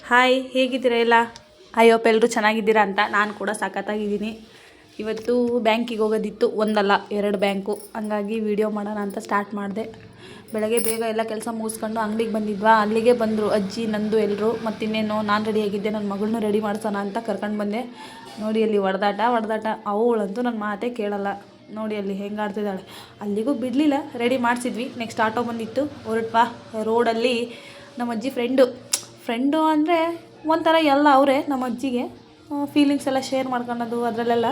Hi, ಹೇಗಿದ್ದೀರಾ ಎಲ್ಲ? I hope ಎಲ್ಲರೂ ಚೆನ್ನಾಗಿದ್ದೀರಾ ಅಂತ. ನಾನು ಕೂಡ ಸಖತ್ತಾಗಿದ್ದೀನಿ. ಇವತ್ತು ಬ್ಯಾಂಕಿಗೆ ಹೋಗೋದಿತ್ತು, ಒಂದಲ್ಲ 2 ಬ್ಯಾಂಕು. ಹಂಗಾಗಿ ವಿಡಿಯೋ ಮಾಡೋಣ ಅಂತ ಸ್ಟಾರ್ಟ್ ಮಾಡಿದೆ. ಬೆಳಗ್ಗೆ ಬೇಗ ಎಲ್ಲ ಕೆಲಸ ಮುಗಿಸ್ಕೊಂಡು ಅಂಗಡಿಗೆ ಬಂದಿದ್ವಾ, ಅಲ್ಲಿಗೆ ಬಂದರು ಅಜ್ಜಿ ನಂದು ಎಲ್ಲರೂ. ಮತ್ತಿನ್ನೇನು ನಾನು ರೆಡಿಯಾಗಿದ್ದೆ, ನನ್ನ ಮಗಳನ್ನೂ ರೆಡಿ ಮಾಡ್ಸೋಣ ಅಂತ ಕರ್ಕೊಂಡು ಬಂದೆ. ನೋಡಿ ಅಲ್ಲಿ ಹೊಡೆದಾಟ ಅವಳಂತೂ ನನ್ನ ಮಾತೇ ಕೇಳಲ್ಲ. ನೋಡಿ ಅಲ್ಲಿ ಹೆಂಗೆ ಆಡ್ತಿದ್ದಾಳೆ. ಅಲ್ಲಿಗೂ ಬಿಡಲಿಲ್ಲ, ರೆಡಿ ಮಾಡಿಸಿದ್ವಿ. ನೆಕ್ಸ್ಟ್ ಆಟೋ ಬಂದಿತ್ತು, ಹೊರಟ್ವಾ. ರೋಡಲ್ಲಿ ನಮ್ಮ ಅಜ್ಜಿ ಫ್ರೆಂಡು ಅಂದರೆ ಒಂಥರ ಎಲ್ಲ ಅವರೇ ನಮ್ಮ ಅಜ್ಜಿಗೆ. ಫೀಲಿಂಗ್ಸ್ ಎಲ್ಲ ಶೇರ್ ಮಾಡ್ಕೊಳ್ಳೋದು ಅದರಲ್ಲೆಲ್ಲ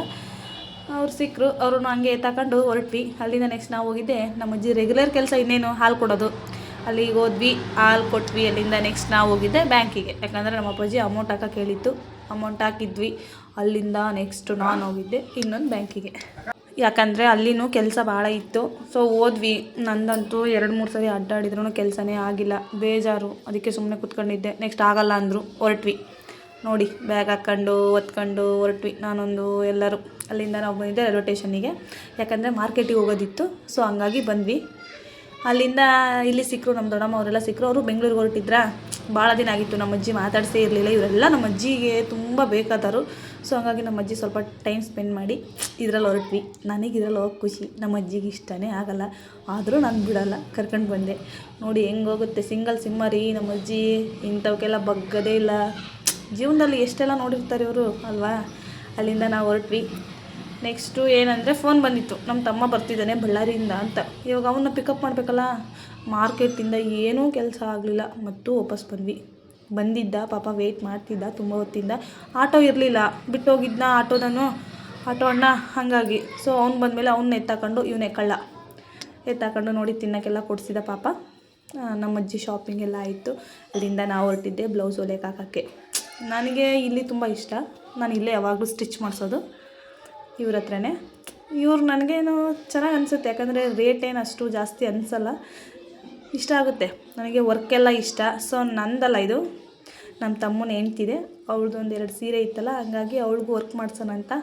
ಅವ್ರು ಸಿಕ್ಕರು. ಅವ್ರನ್ನ ಹಂಗೆ ತಗೊಂಡು ಹೊರಟ್ವಿ. ಅಲ್ಲಿಂದ ನೆಕ್ಸ್ಟ್ ನಾವು ಹೋಗಿದ್ದೆ ನಮ್ಮ ಅಜ್ಜಿ ರೆಗ್ಯುಲರ್ ಕೆಲಸ, ಇನ್ನೇನು ಹಾಲು ಕೊಡೋದು. ಅಲ್ಲಿಗೆ ಹೋದ್ವಿ, ಹಾಲು ಕೊಟ್ವಿ. ಅಲ್ಲಿಂದ ನೆಕ್ಸ್ಟ್ ನಾವು ಹೋಗಿದ್ದೆ ಬ್ಯಾಂಕಿಗೆ. ಯಾಕಂದರೆ ನಮ್ಮ ಅಪ್ಪಾಜಿ ಅಮೌಂಟ್ ಹಾಕೋಕೆ ಹೇಳಿತ್ತು, ಅಮೌಂಟ್ ಹಾಕಿದ್ವಿ. ಅಲ್ಲಿಂದ ನೆಕ್ಸ್ಟ್ ನಾನು ಹೋಗಿದ್ದೆ ಇನ್ನೊಂದು ಬ್ಯಾಂಕಿಗೆ, ಯಾಕಂದರೆ ಅಲ್ಲಿನೂ ಕೆಲಸ ಭಾಳ ಇತ್ತು. ಸೊ ಹೋದ್ವಿ. ನಂದಂತೂ 2-3 ಸರಿ ಅಡ್ಡಾಡಿದ್ರೂ ಕೆಲಸನೇ ಆಗಿಲ್ಲ, ಬೇಜಾರು. ಅದಕ್ಕೆ ಸುಮ್ಮನೆ ಕೂತ್ಕೊಂಡಿದ್ದೆ. ನೆಕ್ಸ್ಟ್ ಆಗಲ್ಲ ಅಂದರು, ಹೊರಟ್ವಿ. ನೋಡಿ ಬ್ಯಾಗ್ ಹಾಕ್ಕೊಂಡು ಹೊತ್ಕೊಂಡು ಹೊರಟ್ವಿ, ನಾನೊಂದು ಎಲ್ಲರೂ. ಅಲ್ಲಿಂದ ನಾವು ಬಂದಿದ್ದೆ ರೈಲ್ವೆ ಸ್ಟೇಷನ್ನಿಗೆ, ಯಾಕಂದರೆ ಮಾರ್ಕೆಟಿಗೆ ಹೋಗೋದಿತ್ತು. ಸೊ ಹಂಗಾಗಿ ಬಂದ್ವಿ. ಅಲ್ಲಿಂದ ಇಲ್ಲಿ ಸಿಕ್ಕರು ನಮ್ಮ ದೊಡ್ಡಮ್ಮ, ಅವರೆಲ್ಲ ಸಿಕ್ಕರು. ಅವರು ಬೆಂಗಳೂರಿಗೆ ಹೊರಟಿದ್ರಾ. ಭಾಳ ದಿನ ಆಗಿತ್ತು, ನಮ್ಮ ಅಜ್ಜಿ ಮಾತಾಡಿಸೇ ಇರಲಿಲ್ಲ. ಇವರೆಲ್ಲ ನಮ್ಮ ಅಜ್ಜಿಗೆ ತುಂಬ ಬೇಕಾದರು. ಸೊ ಹಂಗಾಗಿ ನಮ್ಮ ಅಜ್ಜಿ ಸ್ವಲ್ಪ ಟೈಮ್ ಸ್ಪೆಂಡ್ ಮಾಡಿ ಇದ್ರಲ್ಲಿ ಹೊರಟ್ವಿ. ನನಗೆ ಇದ್ರಲ್ಲಿ ಹೋಗಿ ಖುಷಿ, ನಮ್ಮ ಅಜ್ಜಿಗೆ ಇಷ್ಟನೇ ಆಗಲ್ಲ. ಆದರೂ ನಾನು ಬಿಡೋಲ್ಲ, ಕರ್ಕೊಂಡು ಬಂದೆ. ನೋಡಿ ಹೆಂಗೆ ಹೋಗುತ್ತೆ. ಸಿಂಗಲ್ ಸಿಮ್ಮರಿ ನಮ್ಮ ಅಜ್ಜಿ, ಇಂಥವಕ್ಕೆಲ್ಲ ಬಗ್ಗದೇ ಇಲ್ಲ. ಜೀವನದಲ್ಲಿ ಎಷ್ಟೆಲ್ಲ ನೋಡಿರ್ತಾರೆ ಇವರು ಅಲ್ವಾ. ಅಲ್ಲಿಂದ ನಾವು ಹೊರಟ್ವಿ. ನೆಕ್ಸ್ಟು ಏನಂದರೆ ಫೋನ್ ಬಂದಿತ್ತು, ನಮ್ಮ ತಮ್ಮ ಬರ್ತಿದ್ದಾನೆ ಬಳ್ಳಾರಿಯಿಂದ ಅಂತ. ಇವಾಗ ಅವನ್ನ ಪಿಕಪ್ ಮಾಡಬೇಕಲ್ಲ. ಮಾರ್ಕೆಟಿಂದ ಏನೂ ಕೆಲಸ ಆಗಲಿಲ್ಲ, ಮತ್ತು ವಾಪಸ್ ಬಂದಿದ್ದ ಪಾಪ ವೆಯ್ಟ್ ಮಾಡ್ತಿದ್ದ ತುಂಬ ಹೊತ್ತಿಂದ. ಆಟೋ ಇರಲಿಲ್ಲ, ಬಿಟ್ಟು ಹೋಗಿದ್ನ ಆಟೋ ಅಣ್ಣ. ಹಾಗಾಗಿ ಸೊ ಅವ್ನು ಬಂದಮೇಲೆ ಅವ್ನ ಎತ್ತಾಕೊಂಡು ಇವನೇ ಕಳ್ಳ ಎತ್ತಾಕೊಂಡು ನೋಡಿ ತಿನ್ನೋಕ್ಕೆಲ್ಲ ಕೊಡಿಸಿದ ಪಾಪ. ನಮ್ಮ ಅಜ್ಜಿ ಶಾಪಿಂಗ್ ಎಲ್ಲ ಆಯಿತು. ಅಲ್ಲಿಂದ ನಾವು ಹೊರಟಿದ್ದೆ ಬ್ಲೌಸ್ ಹೊಲಿಯಕ್ಕೆ ಹಾಕೋಕ್ಕೆ. ನನಗೆ ಇಲ್ಲಿ ತುಂಬ ಇಷ್ಟ, ನಾನು ಇಲ್ಲೇ ಯಾವಾಗಲೂ ಸ್ಟಿಚ್ ಮಾಡಿಸೋದು ಇವ್ರ ಹತ್ರನೇ. ಇವ್ರು ನನಗೇನು ಚೆನ್ನಾಗಿ ಅನಿಸುತ್ತೆ, ಯಾಕಂದರೆ ರೇಟ್ ಏನು ಅಷ್ಟು ಜಾಸ್ತಿ ಅನಿಸಲ್ಲ, ಇಷ್ಟ ಆಗುತ್ತೆ ನನಗೆ. ವರ್ಕೆಲ್ಲ ಇಷ್ಟ. ಸೊ ನಂದಲ್ಲ ಇದು, ನಮ್ಮ ತಮ್ಮನ ಹೆಂಡ್ತಿದೆ, ಅವಳದು 2 ಸೀರೆ ಇತ್ತಲ್ಲ, ಹಂಗಾಗಿ ಅವಳಿಗೂ ವರ್ಕ್ ಮಾಡ್ಸೋಣ ಅಂತ.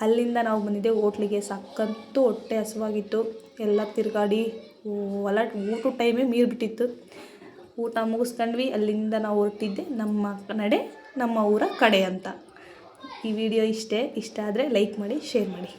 ಅಲ್ಲಿಂದ ನಾವು ಬಂದಿದ್ದೆ ಹೋಟ್ಲಿಗೆ. ಸಕ್ಕಂತೂ ಹೊಟ್ಟೆ ಹಸುವಾಗಿತ್ತು, ಎಲ್ಲ ತಿರುಗಾಡಿ ಊಟದ ಟೈಮೇ ಮೀರಿಬಿಟ್ಟಿತ್ತು. ಊಟ ಮುಗಿಸ್ಕೊಂಡ್ವಿ. ಅಲ್ಲಿಂದ ನಾವು ಹೊರಟಿದ್ದೆ ನಮ್ಮ ಊರ ಕಡೆ ಅಂತ. ಈ ವಿಡಿಯೋ ಇಷ್ಟ ಆದರೆ ಲೈಕ್ ಮಾಡಿ, ಶೇರ್ ಮಾಡಿ.